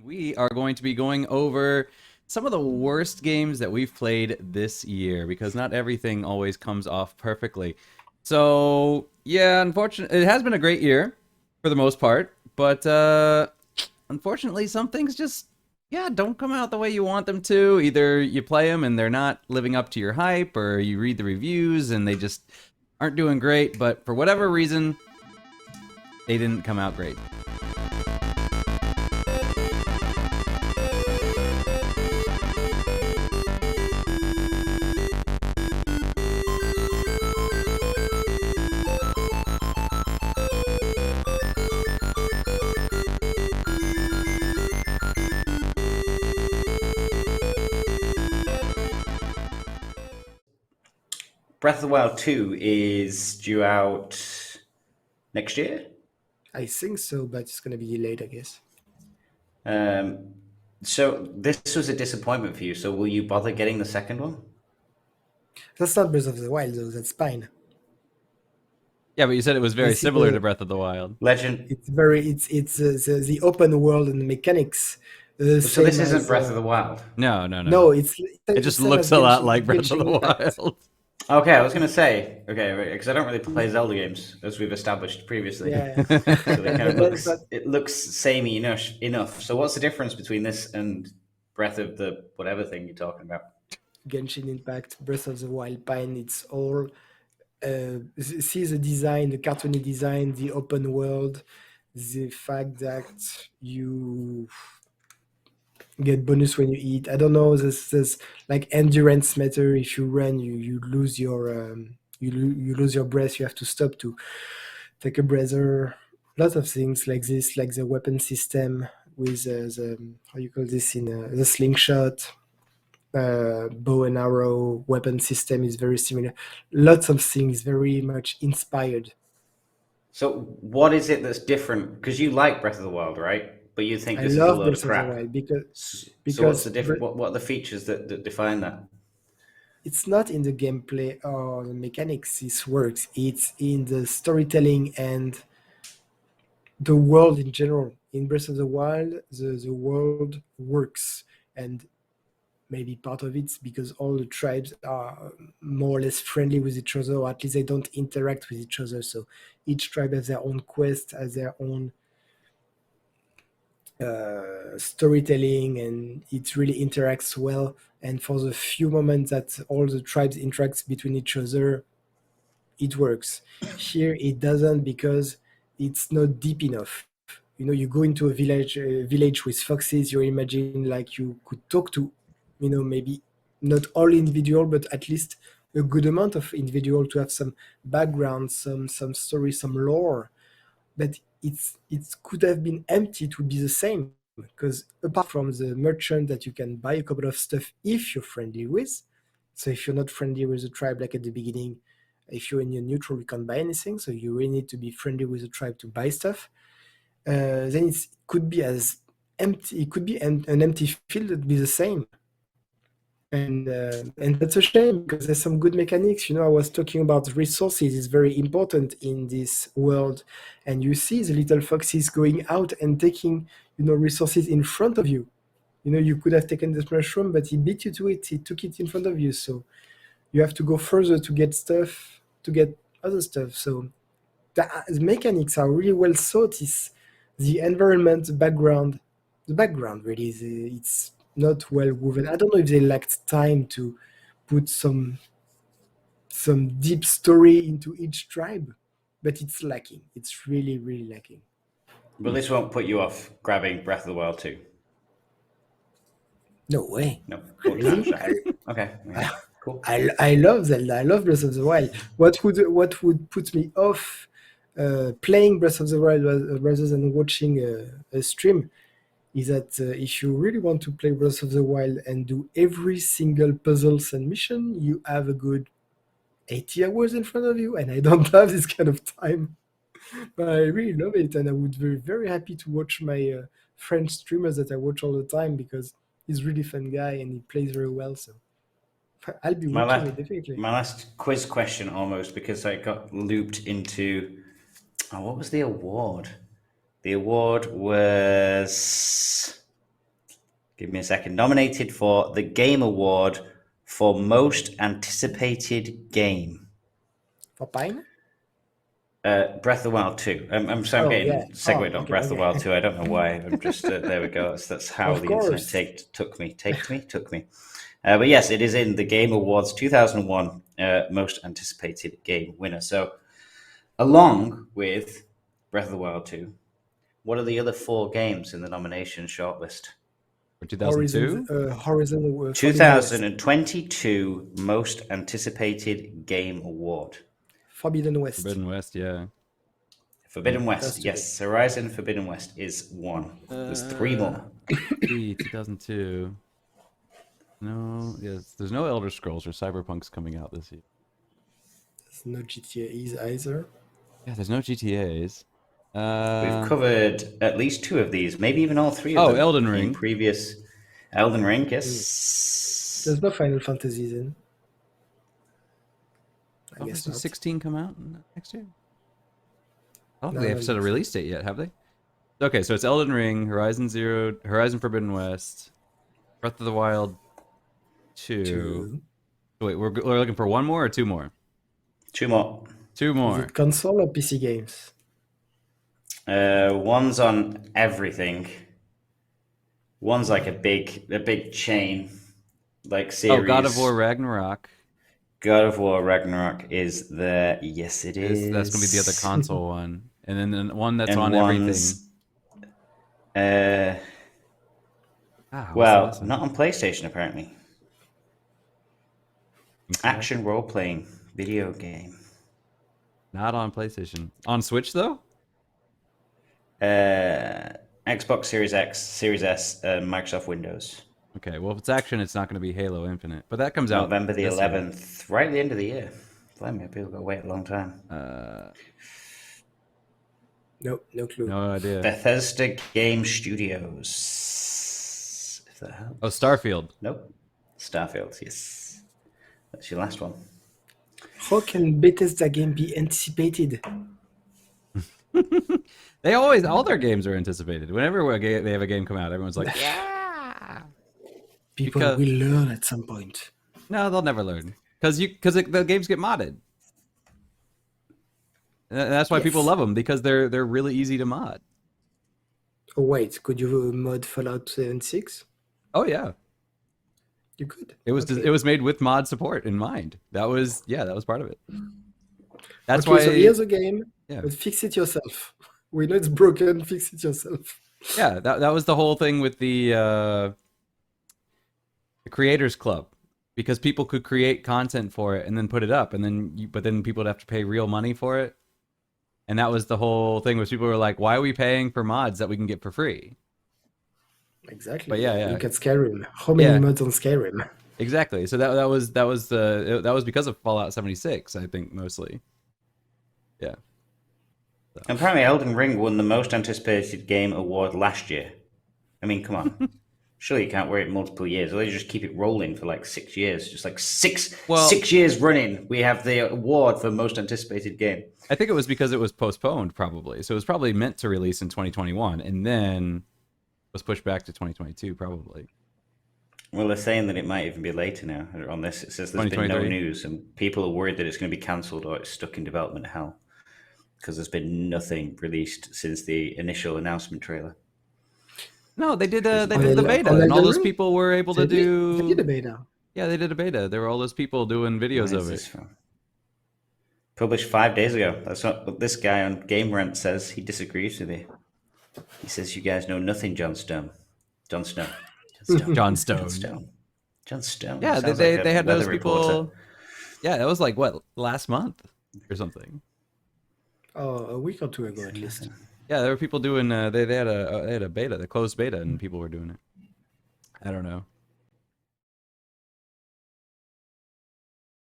we are going to be going over some of the worst games that we've played this year because not everything always comes off perfectly. So, yeah, unfortunately, it has been a great year for the most part, but unfortunately, some things just don't come out the way you want them to. Either you play them and they're not living up to your hype, or you read the reviews and they just aren't doing great, but for whatever reason, they didn't come out great. Breath of the Wild 2 is due out next year. I think so, but it's going to be delayed, I guess. So this was a disappointment for you. So will you bother getting the second one? That's not Breath of the Wild, though. That's Pine. Yeah, but you said it was very similar to Breath of the Wild. Legend. It's the open world and the mechanics. So this isn't Breath of the Wild. No. No, it just looks a lot like Breath of the Wild. Okay, I was going to say, because I don't really play Zelda games, as we've established previously. Yeah. So they kind of it looks samey enough. So what's the difference between this and Breath of the whatever thing you're talking about? Genshin Impact, Breath of the Wild, Pine, it's all... see the design, the cartoony design, the open world, the fact that you get bonus when you eat. I don't know, there's like endurance matter. If you run, you lose your you lose your breath. You have to stop to take a breather. Lots of things like this, like the weapon system with the how you call this in the slingshot. Bow and arrow weapon system is very similar. Lots of things very much inspired. So what is it that's different? Because you like Breath of the Wild, right? But you think this is a load of crap. Because so what's the difference? What are the features that define that? It's not in the gameplay or the mechanics this works. It's in the storytelling and the world in general. In Breath of the Wild, the world works, and maybe part of it's because all the tribes are more or less friendly with each other, or at least they don't interact with each other. So each tribe has their own quest, has their own storytelling, and it really interacts well. And for the few moments that all the tribes interact between each other, it works. Here it doesn't, because it's not deep enough. You go into a village with foxes. You imagine like you could talk to, maybe not all individual, but at least a good amount of individual to have some background, some story, some lore. But it could have been empty. It would be the same, because apart from the merchant that you can buy a couple of stuff if you're friendly with. So if you're not friendly with the tribe, like at the beginning, if you're in your neutral, you can't buy anything. So you really need to be friendly with the tribe to buy stuff. Then it could be as empty. It could be an empty field. It'd be the same. And that's a shame, because there's some good mechanics. I was talking about resources is very important in this world, and you see the little foxes going out and taking resources in front of you. You could have taken this mushroom, but he beat you to it. He took it in front of you, so you have to go further to get stuff, to get other stuff. So the mechanics are really well thought. It's the environment, the background really it's not well woven. I don't know if they lacked time to put some deep story into each tribe, but it's lacking. It's really, really lacking. But this won't put you off grabbing Breath of the Wild 2. No way. No. Really? Okay. Yeah. Cool. I love Zelda. I love Breath of the Wild. What would put me off playing Breath of the Wild rather than watching a stream is that if you really want to play Breath of the Wild and do every single puzzles and mission, you have a good 80 hours in front of you, and I don't have this kind of time. But I really love it, and I would be very happy to watch my French streamers that I watch all the time, because he's a really fun guy and he plays very well. So I'll be watching it, definitely. My last quiz question, almost, because I got looped into... what was the award? The award was Give me a second. Nominated for the Game Award for Most Anticipated Game. For Pine? Breath of the Wild 2. I'm sorry, I'm Oh, yeah. getting segued on Okay, Breath of the okay. Wild 2. I don't know why. I'm just there we go. That's how Of the internet course. took me. But yes, it is in the Game Awards 2001 Most Anticipated Game winner. So, along with Breath of the Wild 2, what are the other 4 games in the nomination shortlist? For 2002? Horizon Forbidden West. 2022 Most Anticipated Game Award. Forbidden West. Forbidden West, yeah. Forbidden West, That's yes. Horizon Forbidden West is 1. There's 3 more. 2002. No, yes, there's no Elder Scrolls or Cyberpunk's coming out this year. There's no GTA either. Yeah, there's no GTA's. We've covered at least 2 of these, maybe even all 3 of them. Elden In Ring. previous Elden Ring, yes. There's no Final Fantasy then. I guess Does not. 16 come out next year? I don't think No, they I have don't set a think so. release date yet, have they? Okay, so it's Elden Ring, Horizon Forbidden West, Breath of the Wild 2. 2. Wait, we're looking for 1 more or 2 more? 2 more. 2 Is more. it console or PC games? One's on everything. One's like a big chain, like series. Oh, God of War Ragnarok. God of War Ragnarok is there. Yes, it is. That's gonna be the other console one, and then the one that's And on one's, everything. What's the well, last one? not on PlayStation apparently. Okay. Action role-playing video game. Not on PlayStation. On Switch though. Xbox Series X, Series S, Microsoft Windows. Okay, well if it's action, it's not going to be Halo Infinite, but that comes out November the this year. 11th, right at the end of the year. Blimey, people got to wait a long time. No clue. No idea. Bethesda Game Studios. If that helps. Oh, Starfield. Nope. Starfield, yes. That's your last one. How can Bethesda game be anticipated? They always all their games are anticipated. Whenever they have a game come out, everyone's like, yeah. People Because- will learn at some point. No, they'll never learn because the games get modded. And that's why people Yes. love them because they're really easy to mod. Oh wait, could you mod Fallout 76? Oh yeah, You could. it was Okay. it was made with mod support in mind. That was part of it. That's Okay, why. so here's a game, Yeah. but fix it yourself. We know it's broken, fix it yourself. Yeah, that was the whole thing with the Creators Club, because people could create content for it and then put it up, and then but then people would have to pay real money for it, and that was the whole thing. Was people were like, "Why are we paying for mods that we can get for free?" Exactly. But yeah. Look at Skyrim. How many Yeah. mods on Skyrim? Exactly. So that was because of Fallout 76, I think mostly. Yeah. Apparently, Elden Ring won the most anticipated game award last year. I mean, come on. Surely you can't wait multiple years. Or they just keep it rolling for like 6 years. Just like six years running, we have the award for most anticipated game. I think it was because it was postponed, probably. So it was probably meant to release in 2021, and then was pushed back to 2022, probably. Well, they're saying that it might even be later now on this. It says there's been no 2023. news, and people are worried that it's going to be cancelled or it's stuck in development hell because there's been nothing released since the initial announcement trailer. No, they did On the Elden beta, and all those Ring? people were able to They do. did a beta. Yeah, they did a beta. There were all those people doing videos Where of is it. this from? Published 5 days ago. That's what this guy on Game Rant says. He disagrees with me. He says you guys know nothing, Jon Snow. Jon Stone. John Stone. Jon Stone. Yeah, Sounds they like a had those weather people. reporter. Yeah, that was like what, last month or something. Oh, a week or two ago at least. Yeah, there were people doing. They had a beta, the closed beta, and people were doing it. I don't know.